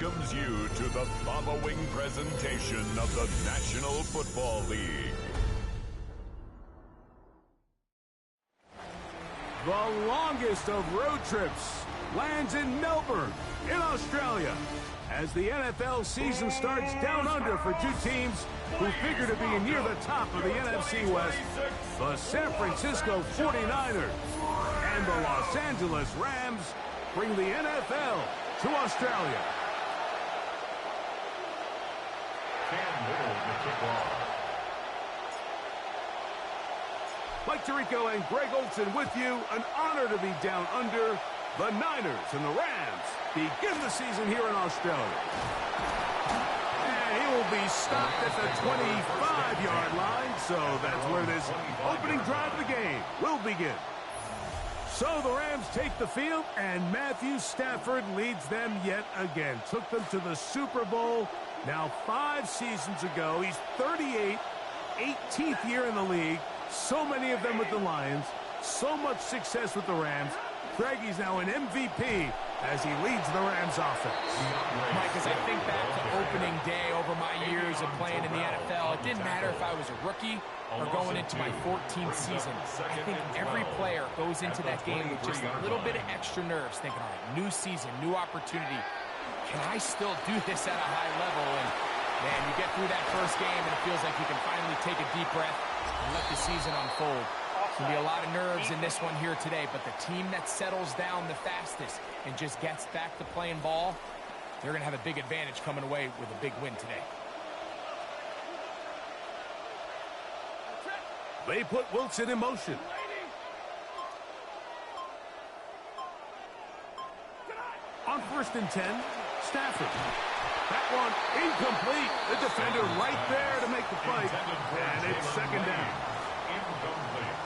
welcomes you to the following presentation of the National Football League. The longest of road trips lands in Melbourne, in Australia, as the NFL season starts down under for two teams who figure to be near the top of the NFC West, the San Francisco 49ers and the Los Angeles Rams bring the NFL to Australia. Mike Tirico and Greg Olson with you. An honor to be down under. The Niners and the Rams begin the season here in Australia. And he will be stopped at the 25-yard line, so that's where this opening drive of the game will begin. So the Rams take the field, and Matthew Stafford leads them yet again. Took them to the Super Bowl now 5 seasons ago. He's 38, 18th year in the league. So many of them with the Lions. So much success with the Rams. Greg, he's now an MVP as he leads the Rams offense. Mike, as I think back to opening day over my years of playing in the NFL, it didn't matter if I was a rookie or going into my 14th season. I think every player goes into that game with just a little bit of extra nerves, thinking, all right, new season, new opportunity. Can I still do this at a high level? And, man, you get through that first game, and it feels like you can finally take a deep breath and let the season unfold. There's going to be a lot of nerves in this one here today, but the team that settles down the fastest and just gets back to playing ball, they're going to have a big advantage coming away with a big win today. They put Wilson in motion. On 1st and 10, Stafford. That one incomplete. The defender right there to make the fight. And it's 2nd down. Incomplete.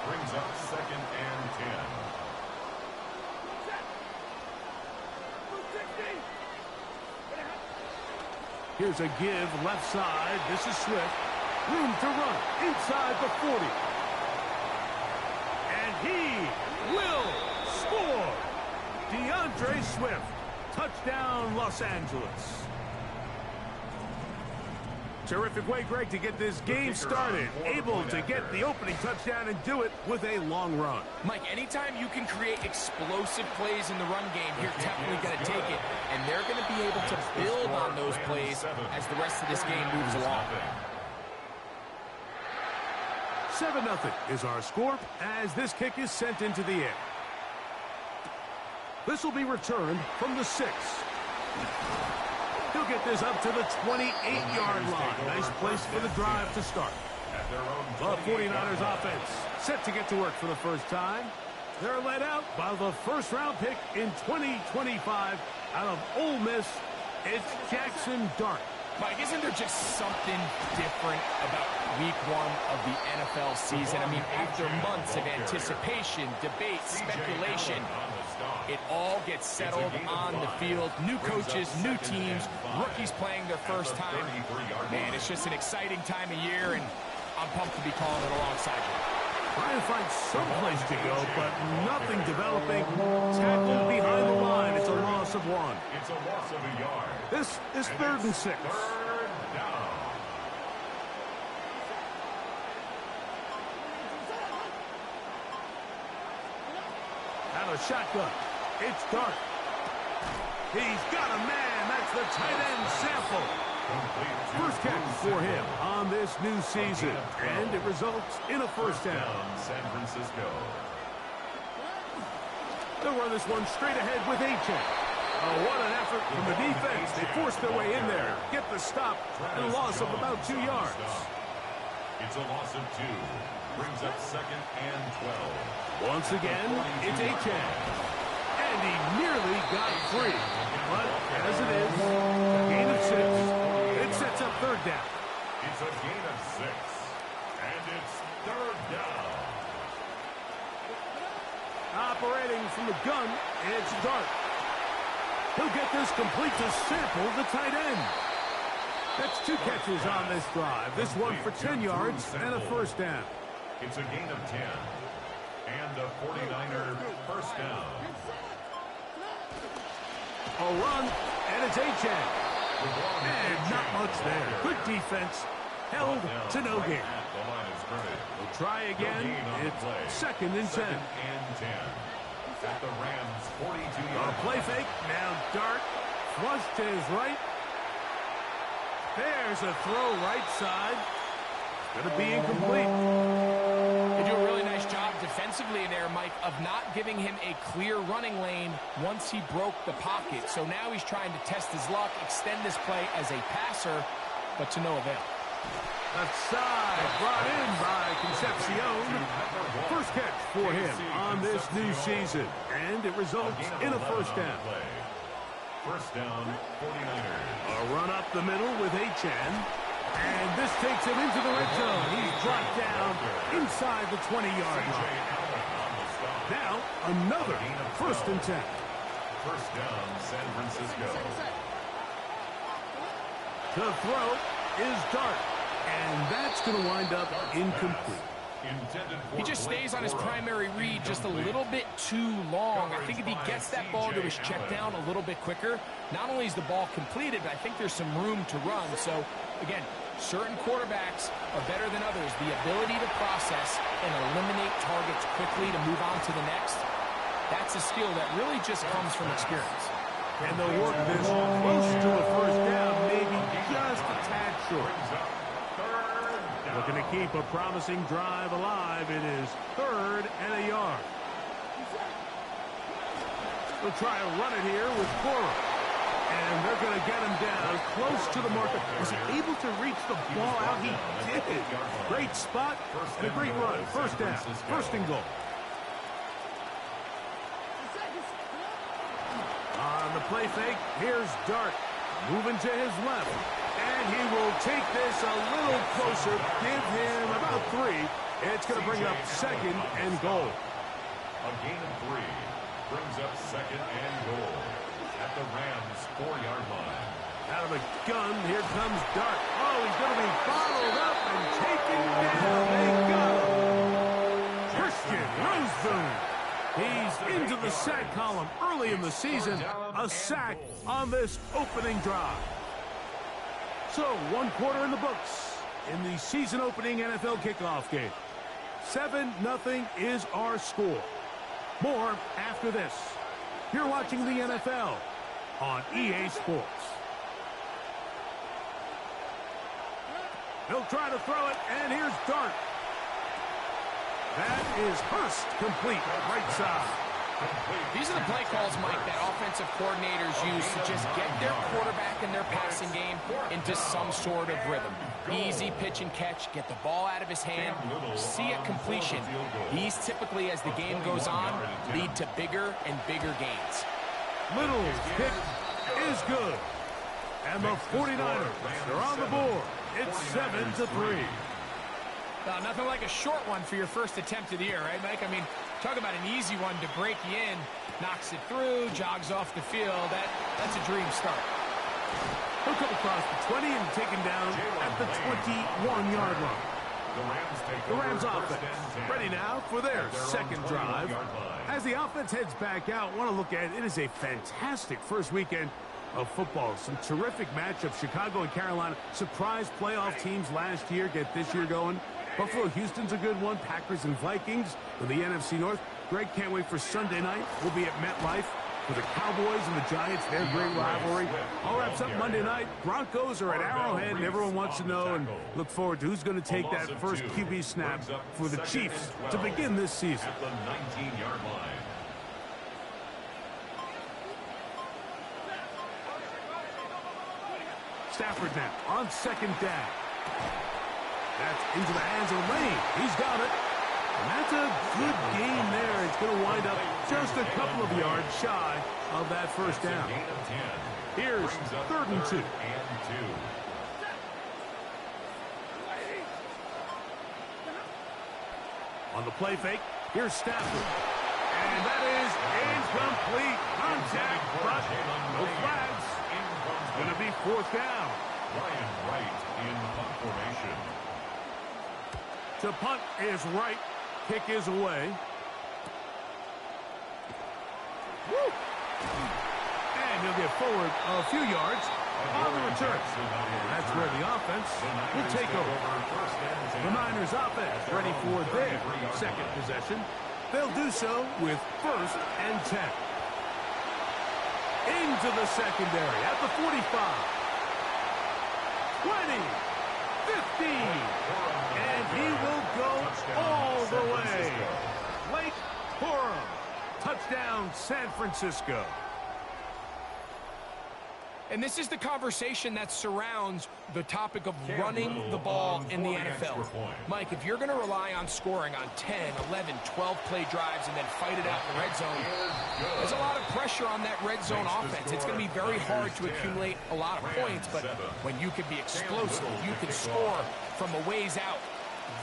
Brings up 2nd and 10. Here's a give left side. This is Swift. Room to run inside the 40. And he will score. DeAndre Swift. Touchdown, Los Angeles. Terrific way, Greg, to get this game started. Able to get the opening touchdown and do it with a long run. Mike, anytime you can create explosive plays in the run game, you're definitely going to take it. And they're going to be able to build on those plays as the rest of this game moves along. 7-0 is our score as this kick is sent into the air. This will be returned from the 6. He'll get this up to the 28-yard line. Nice place for the drive to start. The 49ers offense set to get to work for the first time. They're led out by the first-round pick in 2025 out of Ole Miss. It's Jackson Dart. Mike, isn't there just something different about week 1 of the NFL season? I mean, after months of anticipation, debate, speculation, it all gets settled on the field. New coaches, new teams, rookies playing their first time. Man, it's just an exciting time of year, and I'm pumped to be calling it alongside you. Trying to find some place to go, but nothing developing. Tackled behind the line. It's a loss of 1. It's a loss of a yard. This is 3rd and 6. 3rd down. Out of shotgun. It's Dart. He's got a man. That's the tight end Sample. First catch for him on this new season, and it results in a 1st down. San Francisco. They'll run this one straight ahead with Achane. Oh, what an effort from the defense. They forced their way in there, get the stop, and a loss of about 2 yards. It's a loss of 2. Brings up 2nd and 12. Once again, it's Achane. And he nearly got free. But as it is, a gain of 6. It sets up 3rd down. It's a gain of 6. And it's 3rd down. Operating from the gun, it's Dart. He'll get this complete to Sample, the tight end. That's 2 catches on this drive. This one for 10 yards and a 1st down. It's a gain of 10. And a 49er 1st down. A run And it's Achan. And not much there. Good defense. Held to no gain. We'll try again. It's 2nd and 10. At the Rams 42-yard play fake. Now Dart. Flush to his right. There's a throw right side. Going to be incomplete. They do a really nice job defensively there, Mike, of not giving him a clear running lane once he broke the pocket. So now he's trying to test his luck, extend this play as a passer, but to no avail. Left side brought in by Concepcion. First catch for him on this new season. And it results in a first down. First down, 49ers. A run up the middle with Achan. And this takes him into the red zone. He's dropped down inside the 20-yard line. Now, another 1st and 10. First down, San Francisco. The throw is Dart. And that's going to wind up incomplete. He just stays on his primary read just a little bit too long. I think if he gets that ball to his check down a little bit quicker, not only is the ball completed, but I think there's some room to run. So, again, certain quarterbacks are better than others. The ability to process and eliminate targets quickly to move on to the next, that's a skill that really just comes from experience. And they'll work this close to a first down, maybe just a tad short. Looking to keep a promising drive alive. It is 3rd and a yard. They'll try to run it here with Cora. And they're going to get him down close to the marker. Was he able to reach the ball out? He did. Great spot and a great run. First down. 1st and goal. On the play fake, here's Dart. Moving to his left. And he will take this a little closer. Give him about 3. It's going to bring up 2nd and goal. A gain of 3 brings up 2nd and goal at the Rams 4-yard line. Out of the gun, here comes Dart. Oh, he's going to be followed up and taken down. They got him. Christian Roseboom. He's into the sack column early in the season. A sack on this opening drive. So, 1 quarter in the books in the season-opening NFL kickoff game. 7-0 is our score. More after this. You're watching the NFL on EA Sports. He'll try to throw it, and here's Dart. That is Hurst complete, right side. These are the play calls, Mike, that offensive coordinators use to just get their quarterback and their passing game into some sort of rhythm. Easy pitch and catch, get the ball out of his hand, see a completion. These typically, as the game goes on, lead to bigger and bigger gains. Little's pick is good. And the 49ers, they're on the board. It's 7-3. Nothing like a short one for your first attempt of the year, right, Mike? I mean, talk about an easy one to break you in, knocks it through, jogs off the field. That's a dream start. He'll come across the 20 and taken down at the 21-yard line. The Rams offense ready now for their 2nd drive. As the offense heads back out, want to look at it is a fantastic first weekend of football. Some terrific matchups. Chicago and Carolina, surprise playoff teams last year, get this year going. Buffalo, Houston's a good one. Packers and Vikings in the NFC North. Greg can't wait for Sunday night. We'll be at MetLife for the Cowboys and the Giants, their great rivalry. All wraps up Monday night. Broncos are at Arrowhead, and everyone wants to know and look forward to who's going to take that first QB snap for the Chiefs to begin this season. At the 19-yard line. Stafford now on 2nd down. That's into the hands of Lane. He's got it. And that's a good game there. It's going to wind up just a couple of yards shy of that first down. Here's 3rd and 2. On the play fake, here's Stafford. And that is incomplete. Contact, but no flags. Going to be 4th down. Ryan Wright in punt formation. To punt is right. Kick is away. Woo! And he'll get forward a few yards on the return. And that's where the offense will take over. The Niners offense ready for their second possession. They'll do so with 1st and 10. Into the secondary at the 45. 20. 15. And he will go all the way. Lake Corum. Touchdown, San Francisco. And this is the conversation that surrounds the topic of running the ball in the NFL. Mike, if you're going to rely on scoring on 10, 11, 12 play drives and then fight it out in the red zone, there's a lot of pressure on that red zone offense. It's going to be very hard to accumulate a lot of points, but when you can be explosive, you can score from a ways out,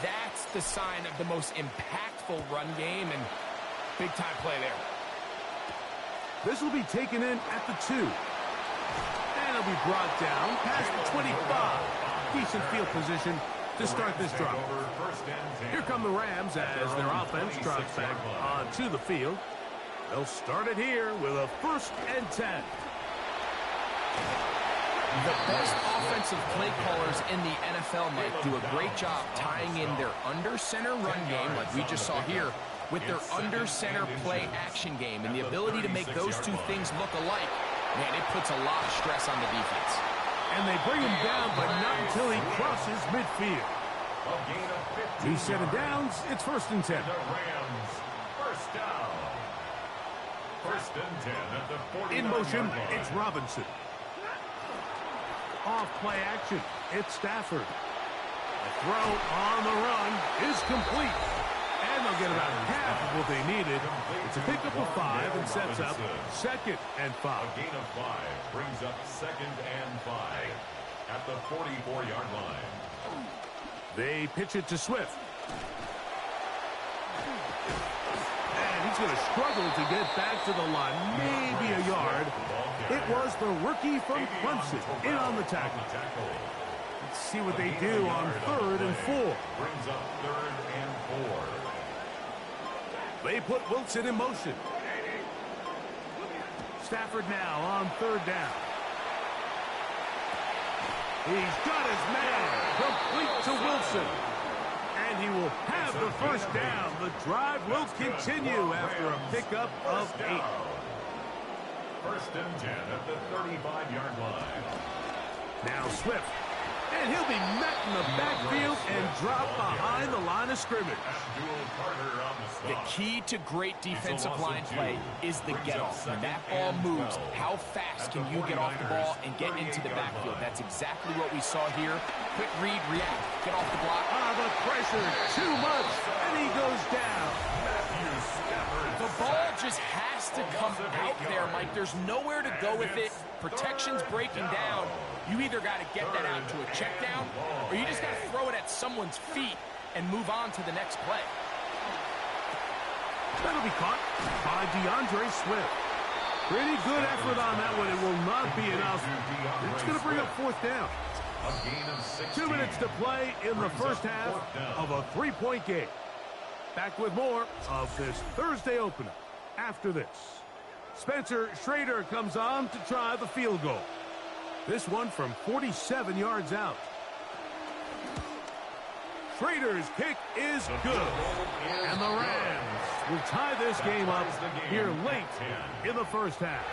that's the sign of the most impactful run game, and big-time play there. This will be taken in at the 2. And it'll be brought down past the 25. Decent field position to start this drive. Here come the Rams as their offense trots back onto the field. They'll start it here with a 1st and 10. The best offensive play callers in the NFL, Mike, do a great job tying in their under-center run game, like we just saw here, with their under-center play action game. And the ability to make those two things look alike, man, it puts a lot of stress on the defense. And they bring him down, but not until he crosses midfield. 7 downs, it's 1st and 10. The Rams, 1st down. 1st and 10 at the 49. In motion, it's Robinson. Off play action, it's Stafford. The throw on the run is complete. And they'll get about half of what they needed. It's a pickup of 5 and sets up 2nd and 5. A gain of 5 brings up 2nd and 5 at the 44-yard line. They pitch it to Swift. And he's going to struggle to get back to the line, maybe a yard. It was the rookie from Clemson in on the tackle. Let's see what they do on 3rd and 4. Brings up 3rd and 4. They put Wilson in motion. Stafford now on 3rd down. He's got his man. Complete to Wilson. And he will have the 1st down. The drive will continue after a pickup of 8. 1st and 10 at the 35-yard line. Now Swift. And he'll be met in the backfield and dropped behind the line of scrimmage. The key to great defensive line play is the get-off. When that ball moves, how fast can you get off the ball and get into the backfield? That's exactly what we saw here. Quick read, react, get off the block. The pressure, too much, and he goes down. The ball just has to come out there, Mike. There's nowhere to go with it. Protection's breaking down. You either got to get that out to a check down, or you just got to throw it at someone's feet and move on to the next play. That'll be caught by DeAndre Swift. Pretty good effort on that one. It will not be enough. It's going to bring up 4th down. 2 minutes to play in the 1st half of a 3-point game. Back with more of this Thursday opener after this. Spencer Schrader comes on to try the field goal. This one from 47 yards out. Schrader's kick is good. And the Rams will tie this game up here late in the 1st half.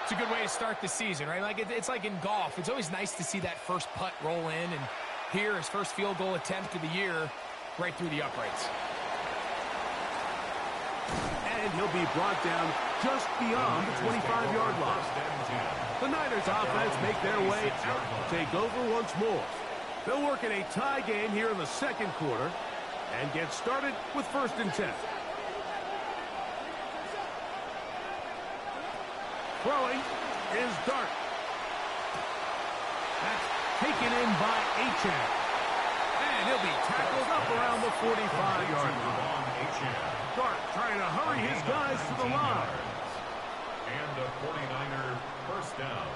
It's a good way to start the season, right? Like it's like in golf. It's always nice to see that first putt roll in. And here, his first field goal attempt of the year, right through the uprights. And he'll be brought down just beyond the 25-yard line. The Niners offense make their way out to take over once more. They'll work in a tie game here in the 2nd quarter and get started with 1st and 10. Throwing is Dart. That's taken in by Achane. And he'll be tackled up around the 45-yard line. Dart trying to hurry his guys to the line. And a 49er 1st down.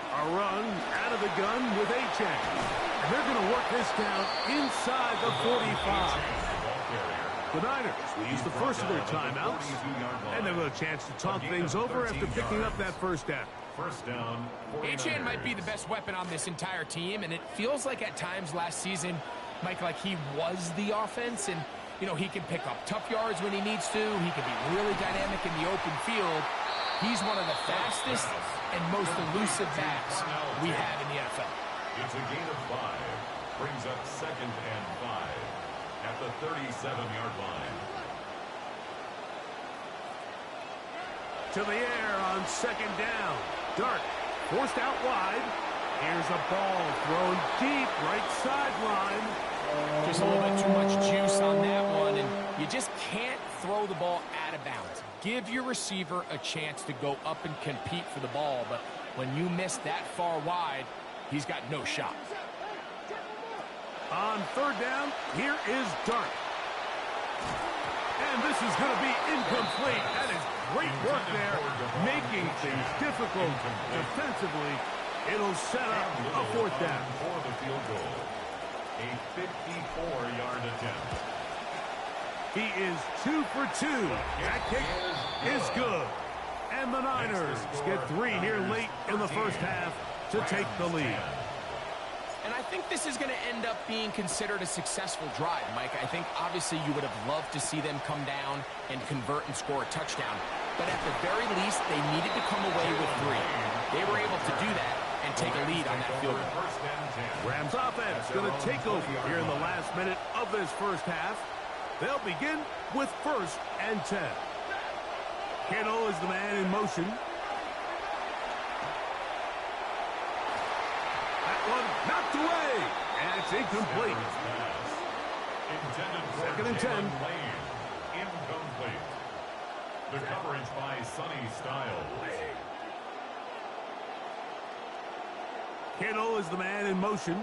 A run out of the gun with Achane. And they're going to work this down inside the 45. The Niners will use the first of their timeouts, and they'll have a chance to talk things over after picking up that first down. First down. Achane might be the best weapon on this entire team, and it feels like at times last season, Mike, like he was the offense, and, you know, he can pick up tough yards when he needs to. He can be really dynamic in the open field. He's one of the fastest and most elusive backs we have in the NFL. It's a gain of 5. Brings up second and 5 at the 37-yard line. To the air on second down. Dart forced out wide. Here's a ball thrown deep right sideline. Just a little bit too much juice on that one, and you just can't throw the ball out of bounds. Give your receiver a chance to go up and compete for the ball, but when you miss that far wide, he's got no shot. On third down, here is Dart. And this is going to be incomplete. That is great work there, making things difficult defensively. It'll set up a fourth down. For the field goal, a 54-yard attempt. He is 2 for 2. That kick is good. And the Niners get 3 here late in the first half to take the lead. And I think this is going to end up being considered a successful drive, Mike. I think obviously you would have loved to see them come down and convert and score a touchdown. But at the very least, they needed to come away with 3. They were able to do that and take a lead on that field goal. Rams offense going to take over here in the last minute of this first half. They'll begin with first and 10. Kittle is the man in motion. That one knocked away, and it's incomplete. Second and 10. Incomplete. The coverage by Sonny Styles. Kittle is the man in motion.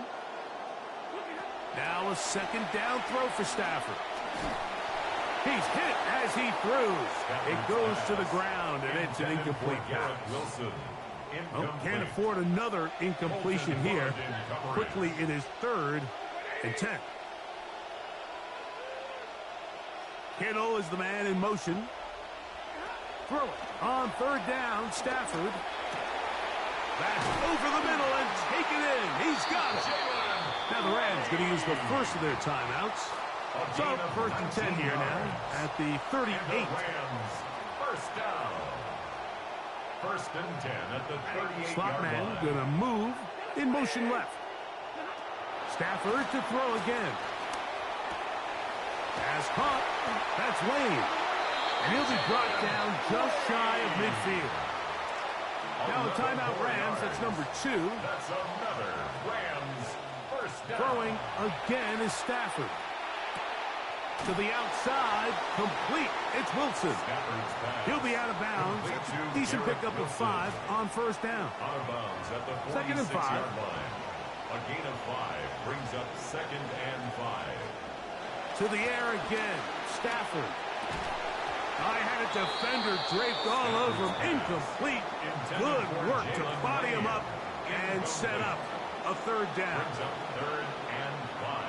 Now a second down throw for Stafford. He's hit as he throws. It goes to the ground, and it's an incomplete pass. Oh, can't afford another incompletion here. Quickly, it is third and 10. Kittle is the man in motion. Throw it on third down, Stafford. That's over the middle and taken in. He's got it. Now the Rams going to use the first of their timeouts. So first and 10 here now at the 38. First down. First and 10 at the 38. Slot man going to move in motion left. Stafford to throw again. Pass caught. That's Lane. And he'll be brought down just shy of midfield. Now a timeout Rams. That's number 2. That's another Rams first down. Throwing again is Stafford. To the outside, complete. It's Wilson. He'll be out of bounds. Decent pickup of 5 on first down. Out of bounds at the Second and 5. 46-yard line. A gain of 5 brings up second and 5. To the air again. Stafford. I had a defender draped all over him. Incomplete. Good work to body him up and set up a third down. Brings up third and 5.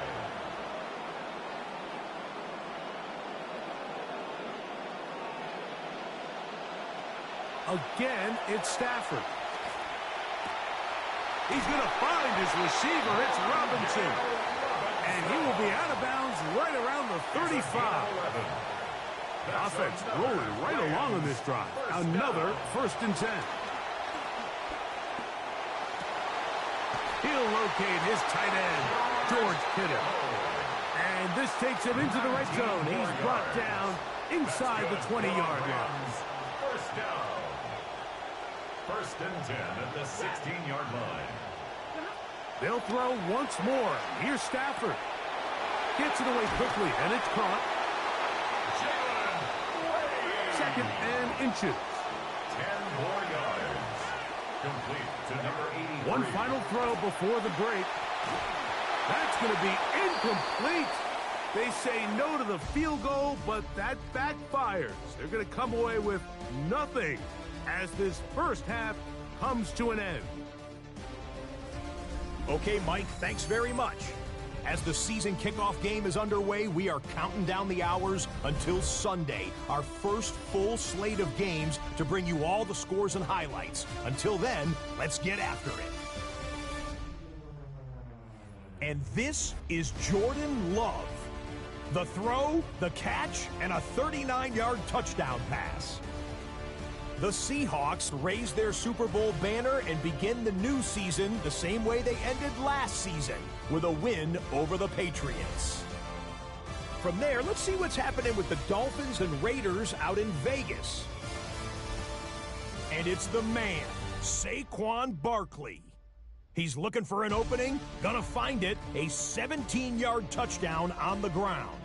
Again, it's Stafford. He's going to find his receiver. It's Robinson. And he will be out of bounds right around the 35. Offense rolling right along on this drive. Another first and 10. He'll locate his tight end, George Kittle. And this takes him into the red zone. He's brought down inside the 20-yard line. First down. First and 10 at the 16-yard line. They'll throw once more. Here's Stafford. Gets it away quickly, and it's caught. Second and inches. 10 more yards. Complete to number 83. One final throw before the break. That's going to be incomplete. They say no to the field goal, but that backfires. They're going to come away with nothing as this first half comes to an end. Okay, Mike, thanks very much. As the season kickoff game is underway, we are counting down the hours until Sunday, our first full slate of games to bring you all the scores and highlights. Until then, let's get after it. And this is Jordan Love. The throw, the catch, and a 39-yard touchdown pass. The Seahawks raise their Super Bowl banner and begin the new season the same way they ended last season, with a win over the Patriots. From there, let's see what's happening with the Dolphins and Raiders out in Vegas. And it's the man, Saquon Barkley. He's looking for an opening, gonna find it, a 17-yard touchdown on the ground.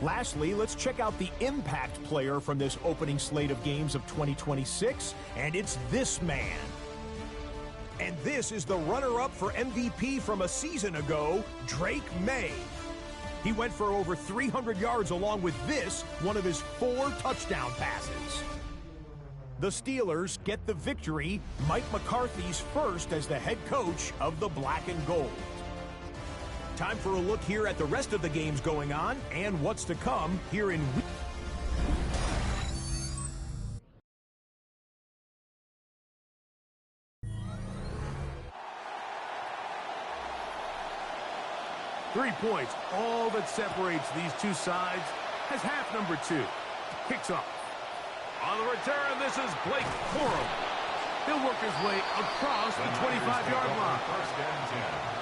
Lastly, let's check out the impact player from this opening slate of games of 2026, and it's this man. And this is the runner-up for MVP from a season ago, Drake May. He went for over 300 yards along with this, one of his 4 touchdown passes. The Steelers get the victory, Mike McCarthy's first as the head coach of the Black and Gold. Time for a look here at the rest of the games going on and what's to come here in week. Three points, all that separates these two sides, as half number 2 kicks off. On the return, this is Blake Corum. He'll work his way across the 25-yard line. First and 10.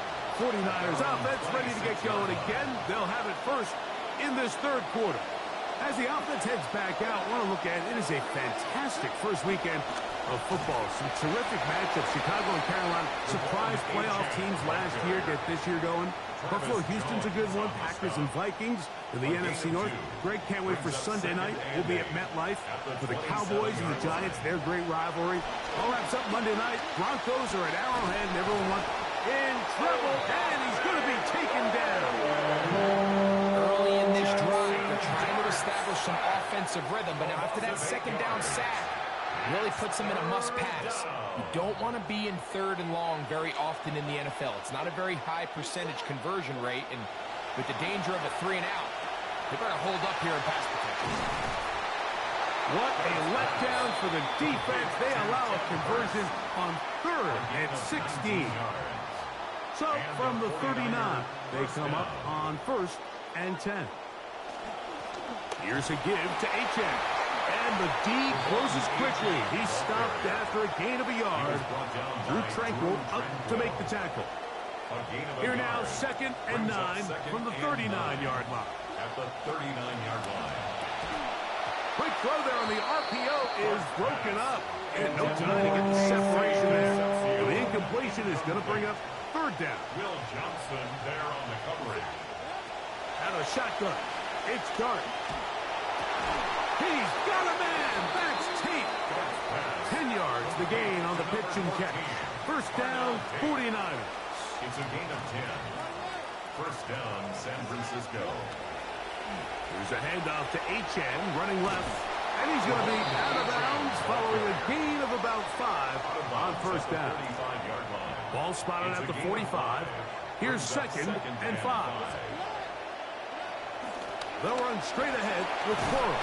49ers offense ready to get going again. They'll have it first in this third quarter. As the offense heads back out, want to look at it is a fantastic first weekend of football. Some terrific matchups. Chicago and Carolina surprise playoff teams last year, get this year going. Buffalo, Houston's a good one. Packers and Vikings in the NFC North. Greg can't wait for Sunday night. We'll be at MetLife for the Cowboys and the Giants, their great rivalry. All wraps up Monday night. Broncos are at Arrowhead, and everyone wants in trouble, and he's going to be taken down. Early in this drive, they're trying to establish some offensive rhythm, but after that second down sack, really puts them in a must-pass. You don't want to be in third and long very often in the NFL. It's not a very high percentage conversion rate, and with the danger of a 3-and-out, they better hold up here in pass protection. What a letdown for the defense. They allow a conversion on third and 16. So from the 39, they come up on first and 10. Here's a give to H.M. And the D closes quickly. He stopped after a gain of a yard. Drew Tranquil up to make the tackle. Here now, second and 9 from the 39-yard line. At the 39-yard line. Quick throw there on the RPO is broken up. And no time to get the separation there. The incompletion is going to bring up third down. Will Johnson there on the coverage. Out of shotgun. It's Dart. He's got a man. That's Tate. 10 yards the gain on the pitch and catch. First down, 49ers. It's a gain of 10. First down, San Francisco. Here's a handoff to H.N. running left. And he's going to be out of bounds following a gain of about 5 on first down. Ball spotted at the 45. Here's second and 5. They'll run straight ahead with Corum.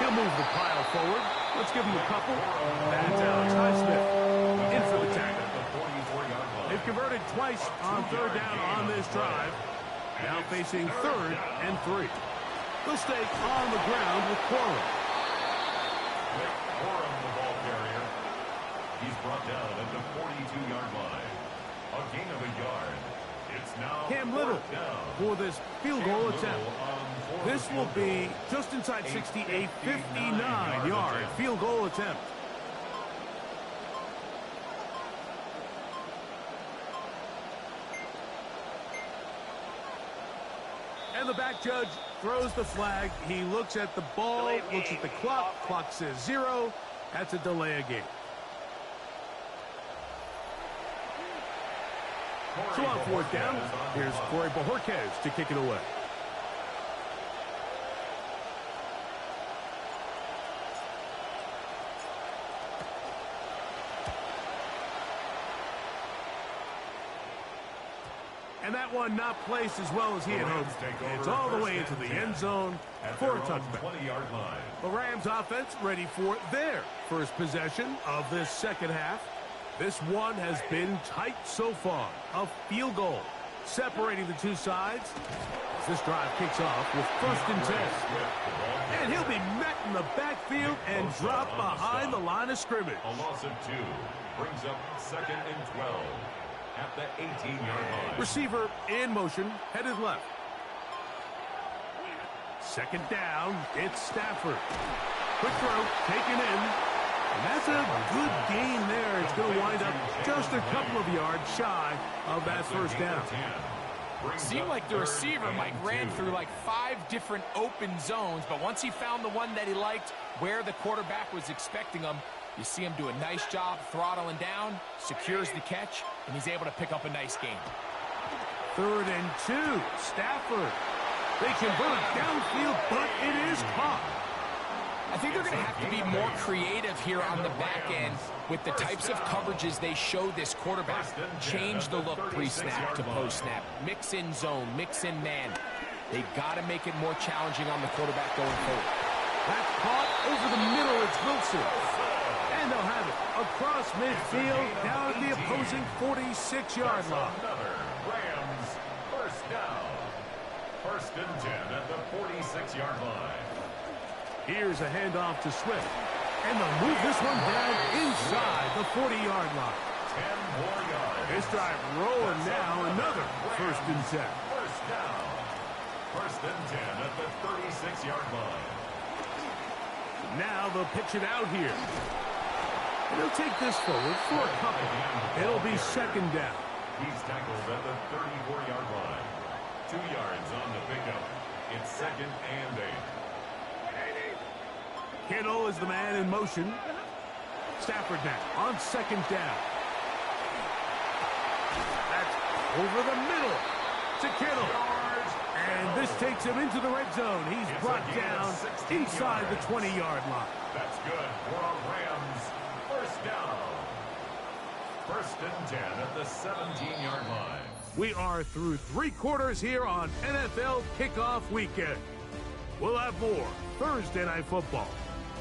He'll move the pile forward. Let's give him a couple. That's Alex Highsmith in for the tackle. They've converted twice on third down on this drive. Now facing third and 3. They'll stay on the ground with Corum. Corum, the ball carrier. He's brought down at the 42-yard line. A gain of a yard. It's now Cam Little for this field goal attempt. This will be just inside 60, a 59-yard field goal attempt. And the back judge throws the flag. He looks at the ball, looks at the clock. Clock says 0. That's a delay of game. So on fourth down, here's Corey Bojorquez to kick it away. And that one not placed as well as he had hoped. It's all the way into the end zone for a touchback. 20-yard line. The Rams offense ready for their first possession of this second half. This one has been tight so far. A field goal separating the two sides. As this drive kicks off with 1st and 10. And he'll be met in the backfield and dropped behind the line of scrimmage. A loss of 2 brings up 2nd and 12 at the 18-yard line. Receiver in motion, headed left. 2nd down, it's Stafford. Quick throw, taken in. And that's a good gain there. It's going to wind up just a couple of yards shy of that first down. Seemed like the receiver, Mike, ran through like 5 different open zones, but once he found the one that he liked, where the quarterback was expecting him, you see him do a nice job throttling down, secures the catch, and he's able to pick up a nice gain. 3rd and 2, Stafford. They convert downfield, but it is caught. I think they're going to have to be more creative here on the back end with the types of coverages they show this quarterback. Change the look pre-snap to post-snap. Mix in zone, mix in man. They got to make it more challenging on the quarterback going forward. That's caught over the middle. It's Wilson. And they'll have it across midfield down at the opposing 46-yard line. Rams first down. 1st and 10 at the 46-yard line. Here's a handoff to Swift. And they'll move this one down inside the 40-yard line. 10 more yards. This drive rolling now. Another 1st and 10. First down. 1st and 10 at the 36-yard line. Now they'll pitch it out here. And they'll take this forward for a couple. It'll be 2nd down. He's tackled at the 34-yard line. 2 yards on the pickup. It's 2nd and 8. Kittle is the man in motion. Stafford now on 2nd down. That's over the middle to Kittle. And this takes him into the red zone. He's brought down inside the 20-yard line. That's good for a Rams first down. 1st and 10 at the 17-yard line. We are through 3 quarters here on NFL Kickoff Weekend. We'll have more Thursday Night Football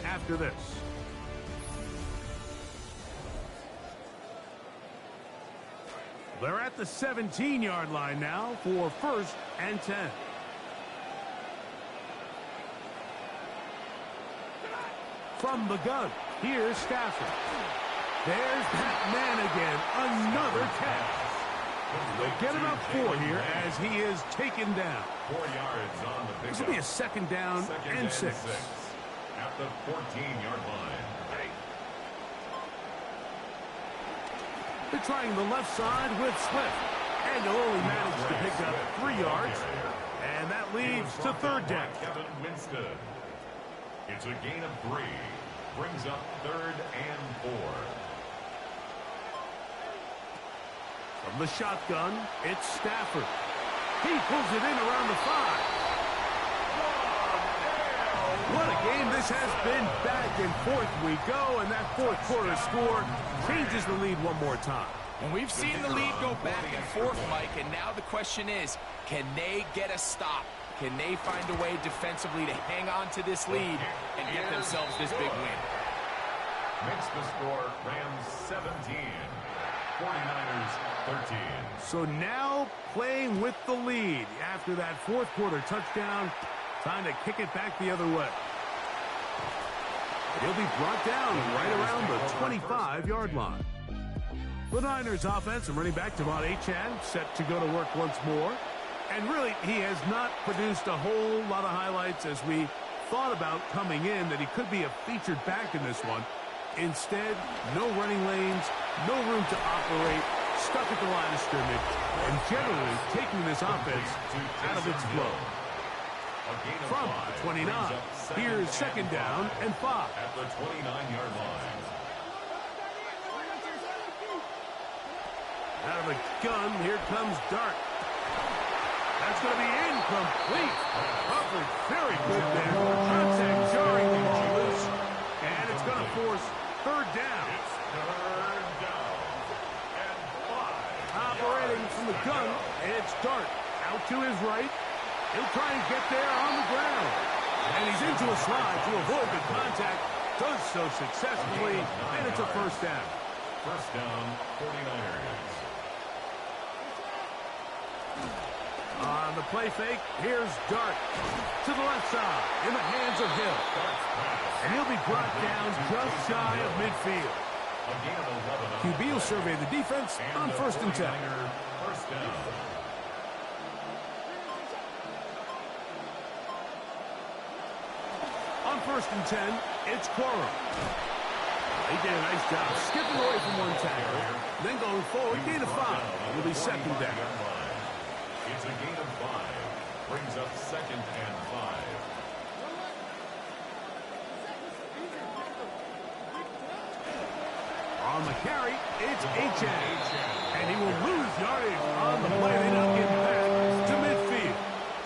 after this. They're at the 17-yard line now for 1st and 10. From the gun, here's Stafford. There's that man again, another catch. They'll get him up 4 here as he is taken down. 4 yards on the pickup. This will be a 2nd down and 6. At the 14-yard line. They're trying the left side with Swift. And they'll only manage to pick up 3 yards. And that leads to 3rd down. Kevin Winstead. It's a gain of 3. Brings up 3rd and 4. From the shotgun, it's Stafford. He pulls it in around the 5. What a game this has been. Back and forth we go, and that 4th quarter score changes the lead one more time. And we've seen the lead go back and forth, Mike, and now the question is, can they get a stop? Can they find a way defensively to hang on to this lead and get themselves this big win? Makes the score Rams 17, 49ers 13. So now playing with the lead after that 4th quarter touchdown, trying to kick it back the other way. He'll be brought down right around the 25-yard line. The Niners offense and running back Devon Achane set to go to work once more. And really, he has not produced a whole lot of highlights as we thought about coming in that he could be a featured back in this one. Instead, no running lanes, no room to operate, stuck at the line of scrimmage, and generally taking this offense out of its flow. From the 29, here's 2nd down and 5. At the 29-yard line. Out of the gun, here comes Dart. That's going to be incomplete. Covered very good there. Contact jarring the ball loose. And it's going to force 3rd down. It's 3rd down and 5. How operating from the gun. It's Dart. Out to his right. He'll try and get there on the ground. And he's into a slide to avoid the contact. Does so successfully, and it's a first down. First down, 49ers. On the play fake, here's Dart. To the left side, in the hands of Hill. And he'll be brought down just shy of midfield. QB will survey the defense on 1st and 10. First down. On 1st and 10, it's Quorum. He did a nice job skipping away from one tackle, then going forward, gain of 5. It'll be second down. It's a gain of 5. Brings up 2nd and 5. On the carry, it's H.N. And he will lose yardage on the play. They don't get back to midfield.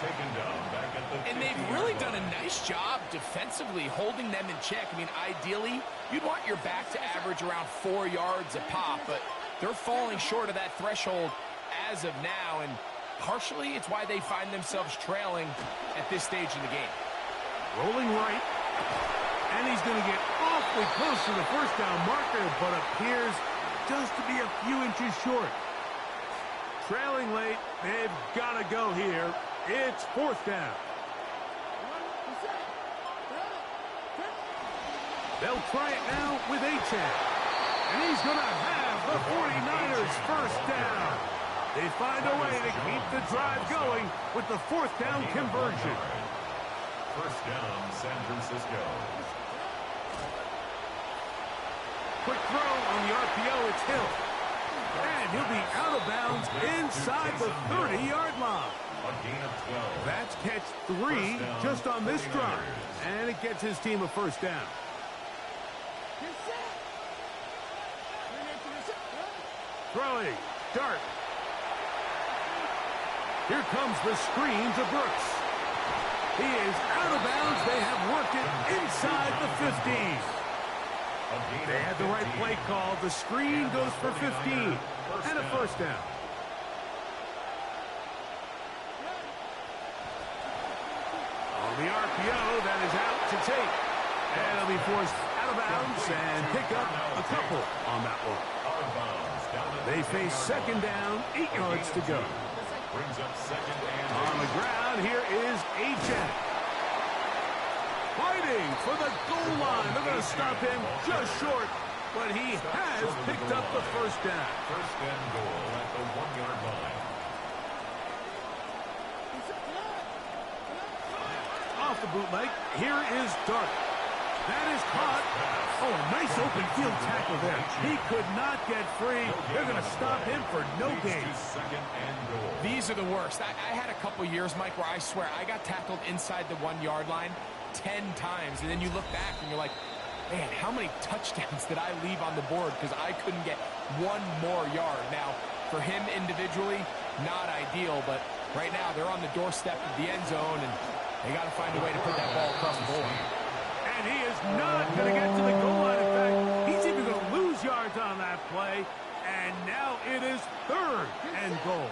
Taken down back at the 50. And they've really done a nice job defensively holding them in check. I mean, ideally, you'd want your back to average around 4 yards a pop, but they're falling short of that threshold as of now, and partially it's why they find themselves trailing at this stage in the game. Rolling right. And he's going to get awfully close to the first down marker, but appears just to be a few inches short. Trailing late, they've got to go here. It's 4th down. They'll try it now with H.N. And he's going to have the 49ers first down. They find a way to keep the drive going with the 4th down conversion. First down, San Francisco. Quick throw on the RPO, it's Hill. And he'll be out of bounds inside the 30-yard line. A gain of 12. That's catch 3 just on this drive. And it gets his team a first down. Throwing, Dart. Here comes the screen to Brooks. He is out of bounds. They have worked it inside the 15. They had the right play call. The screen goes for 15. And a first down. On the RPO, that is out to take. And it'll be forced out of bounds and pick up a couple on that one. They face second down, 8 yards to go. Brings up 2nd and on the ground, here is H.N. Fighting for the goal line. They're going to stop him just short, but he has picked up the first down. First and goal at the 1-yard line. Off the bootleg, here is Dart. That is caught. Oh, a nice open field tackle there. He could not get free. They're going to stop him for no gain. Second and goal. These are the worst. I had a couple years, Mike, where I swear I got tackled inside the 1-yard line 10 times, and then you look back and you're like, man, how many touchdowns did I leave on the board because I couldn't get one more yard? Now, for him individually, not ideal, but right now they're on the doorstep of the end zone, and they got to find a way to put that ball across the goal line. And he is not going to get to the goal line. In fact, he's even going to lose yards on that play. And now it is 3rd and goal.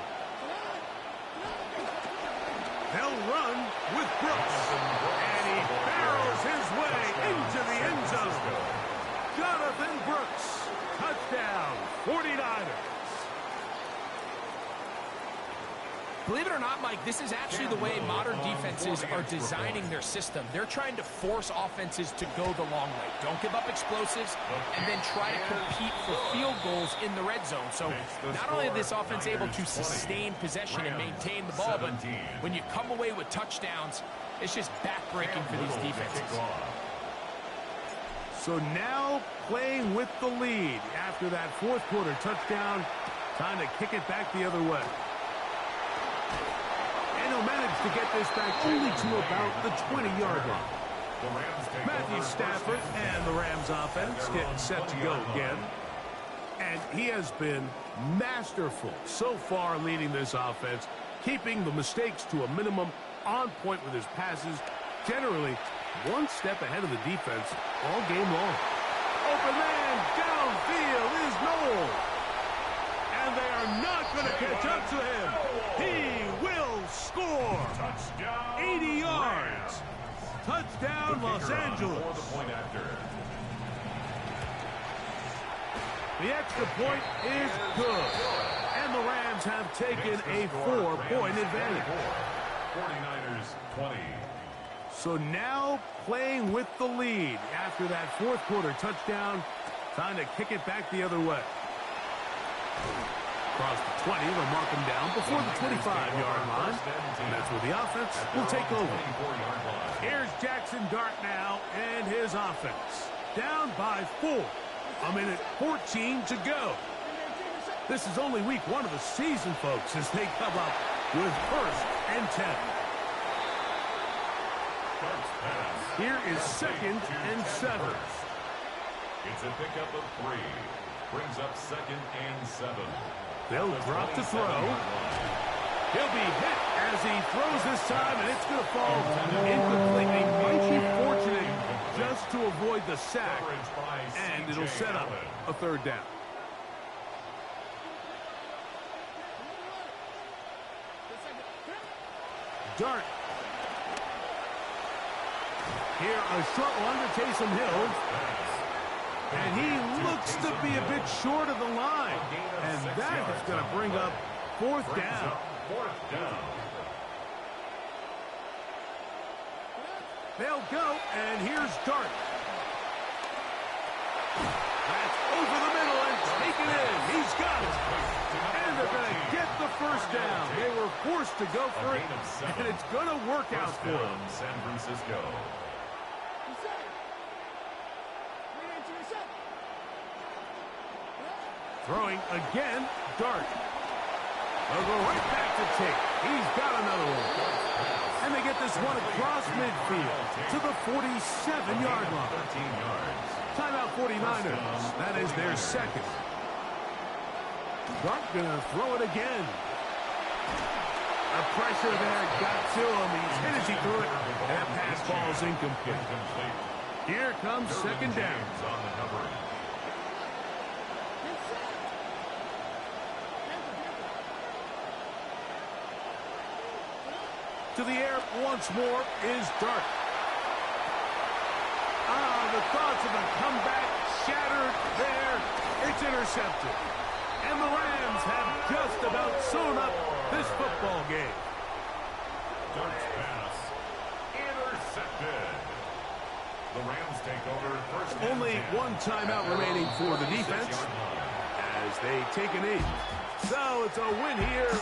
They'll run with Brooks. And he barrels his way into the end zone. Jonathan Brooks, touchdown, 49ers. Believe it or not, Mike, this is actually the way modern defenses are designing their system. They're trying to force offenses to go the long way. Don't give up explosves, and then try to compete for field goals in the red zone. So not only is this offense able to sustain possession and maintain the ball, but when you come away with touchdowns, it's just backbreaking for these defenses. So now playing with the lead after that 4th quarter touchdown, time to kick it back the other way. And he'll manage to get this back only to about the 20-yard line. Matthew Stafford and the Rams offense getting set to go again. And he has been masterful so far leading this offense, keeping the mistakes to a minimum, on point with his passes, generally one step ahead of the defense all game long. Open man downfield is Noel. And they are not going to catch up to him. He will score. Touchdown. 80 yards. Touchdown, Los Angeles. For the point after. The extra point is good. And the Rams have taken a 4-point advantage. 49ers 20. So now playing with the lead after that fourth quarter touchdown. Time to kick it back the other way. Across the 20, they'll mark him down before the 25-yard line. And that's where the offense will take over. Here's Jackson Dart now and his offense. Down by 4. A minute 14 to go. This is only week 1 of the season, folks, as they come up with 1st and 10. Here is 2nd and 7. It's a pickup of 3. Brings up 2nd and 7. They'll drop to throw. He'll be hit as he throws this time, and it's going to fall incomplete. He might be fortunate just to avoid the sack, and it'll set up a 3rd down. Dart. Here, a short one to Taysom Hill. And he looks to be a bit short of the line. And that is going to bring up 4th down. They'll go, and here's Dart. That's over the middle and taken in. He's got it. And they're going to get the 1st down. They were forced to go for it, and it's going to work out for them. San Francisco. Throwing again, Dart. They'll go right back to Tate. He's got another one. And they get this one across midfield to the 47-yard line. 13 yards. Timeout 49ers. That is their 2nd. Dart gonna throw it again. The pressure there got to him. He's hit as he threw it. And that pass ball is incomplete. Here comes 2nd down. On the cover. To the air once more is Dart. The thoughts of a comeback shattered there. It's intercepted. And the Rams have just about sewn up this football game. Dart's pass intercepted. The Rams take over 1st and Only 10. one timeout remaining for the defense 6-yard line. as they take a knee. So it's a win here.